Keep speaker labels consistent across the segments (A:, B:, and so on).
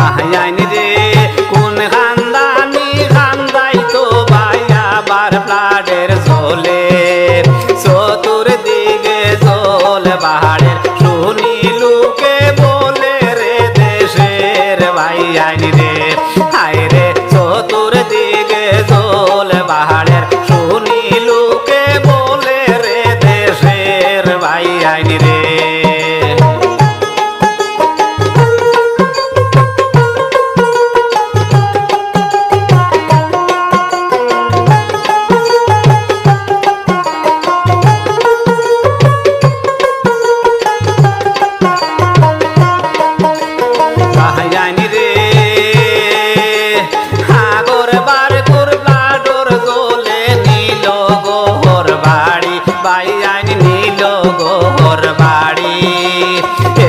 A: ভাইয়ানি রে কোন খানদানি খান্দাই তো ভাইয়া বার প্লাডের ঝোলে চতুর্দিকে জল পাহাড়ের শুনি লোকে বলে রে দেশের ভাইয়ানি রে হায় রে চতুর্দিকে জল পাহাড়ের শুনি লোকে বলে রে দেশের ভাইয়ানি রে ভাইয়ানি রে হাগর বার কোর প্লাডোর জলে নীল গোহর বাড়ি ভাইয়ানি নীল গোহর বাড়ি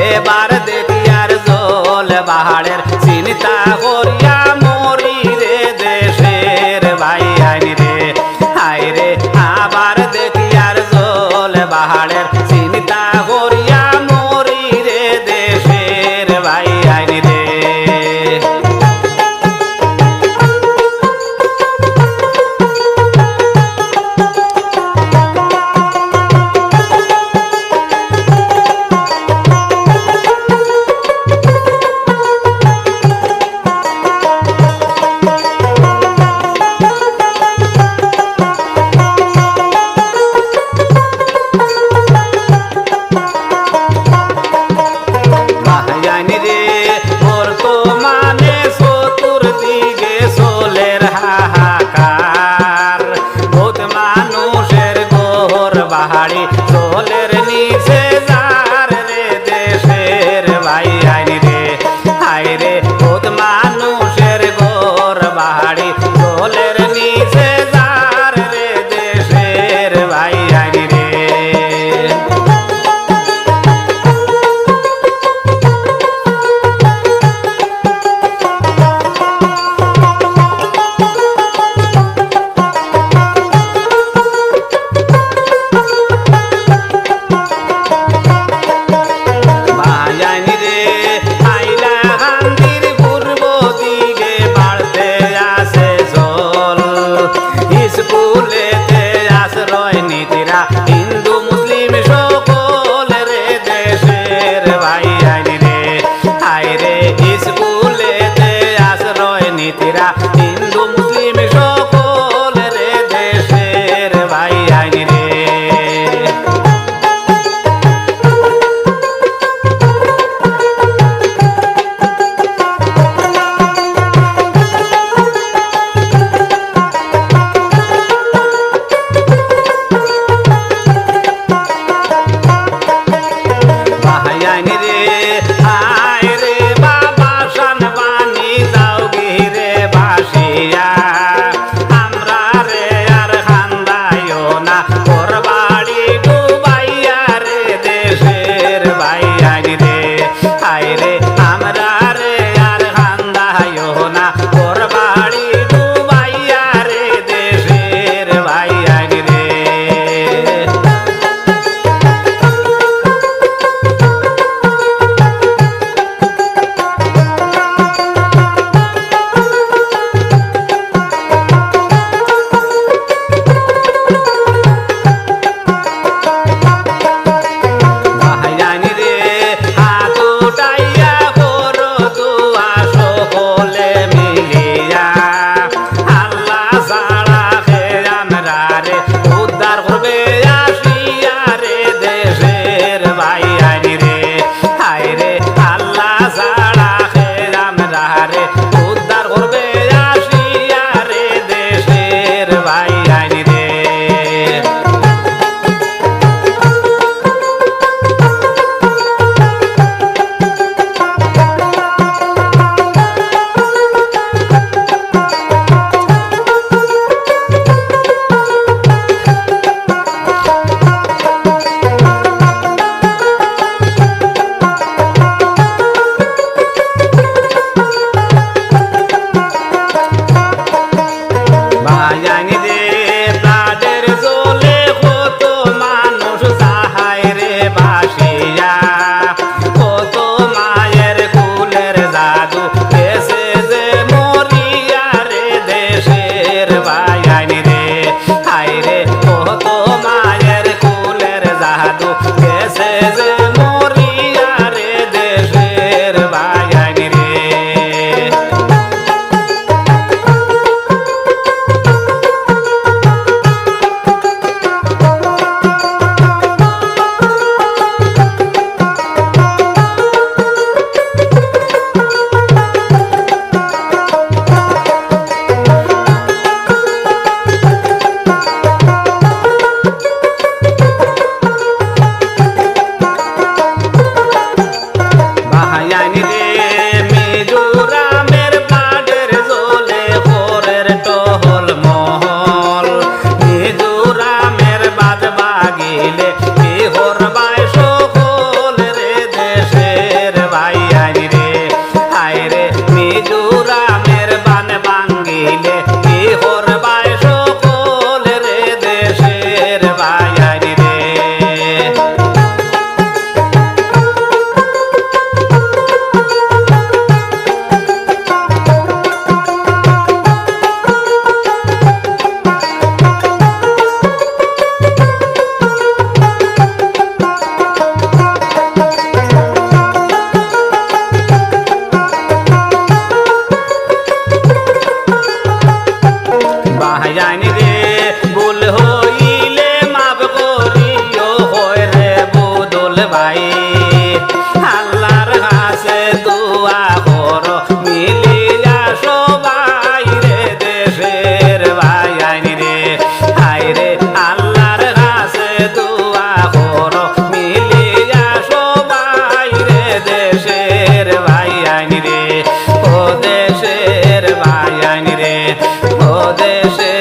A: এবার দেখি আর জল পাহাড়ের চিন্তা করিয়া মরি রে দেশের ভাইয়ানি রে হায় রে আবার দেখি আর জল পাহাড়ের চিন্তা করিয়া মরি রে দেশের ভাইয়ানি রে ভাইয়ানি রে বর্তমানে চতুর্দিকে সোলের হাহাকার বহুত মানুষের গোহর বাহারি সোলের নিচে যার রে দেশের ভাইয়ানি রে হায় রে বহুত মানুষের গোহর বাহারি সোলের নিচে যার রে দেশের ভাইয়ানি রে ভাইয়ানি রে আইলা হান্দির পূর্ব দিকে বাড়তে আসে জল স্কুলেতে আশ্রয় নীতিরা হিন্দু মুসলিম সকল রে দেশের ভাইয়ানি রে হায় রে স্কুলেতে আশ্রয় নীতিরা হিন্দু মুসলিম সকল রে দেশের ভাইয়ানি রে ভাইয়ানি রে হায় রে বাবা শানবানি যাও গিরে বাসিয়া আমরা রে আর খান্দায়ও না ওর বাড়ি ডুবাইয়া রে দেশের ভাইয়ানি রে হায় রে আমরা রে আর খান্দায়ও না ওর বাড়ি ডুবাইয়া রে দেশের ভাইয়ানি রে ভাইয়ানি রে হাত উঠাইয়া করো দুয়া সকলে মিলিয়া আল্লাহ ছাড়া হে আমরা রে উদ্ধার করবে আসিয়া রে দেশের ভাইয়ানি রে হায় রে আল্লাহ ছাড়া হে আমরা রে উদ্ধার করবে আসিয়া রে দেশের ভাইয়ানি রে গেছে যে মরিয়া রে দেশের ভাইয়ানি রে হায় রে কত মায়ের কুলের জাদু গেছে যে মরিয়া রে দেশের ভাইয়ানি রে ভাইয়ানি রে মিজোরামের বাডের জলে ভোরের টহল মহল মিজোরামের বাদ বাগিলে বিহর বাই সকল রে দেশের ভাইয়ানি রে হায় রে মিজোরামের বান ভাঙ্গিলে বিহর বাই সকল রে দেশের ভাইয়ানি রে ভাইয়ানি রে ভুল হইলে মাফ করিও হয় রে বদল ভাই আল্লাহর কাছে দোয়া করো মিলিয়া সবাই রে দেশের ভাইয়ানি রে হায় রে আল্লাহর কাছে দোয়া করো মিলিয়া সবাই রে দেশের ভাইয়ানি রে ও দেশের ভাইয়ানি রে ও দেশের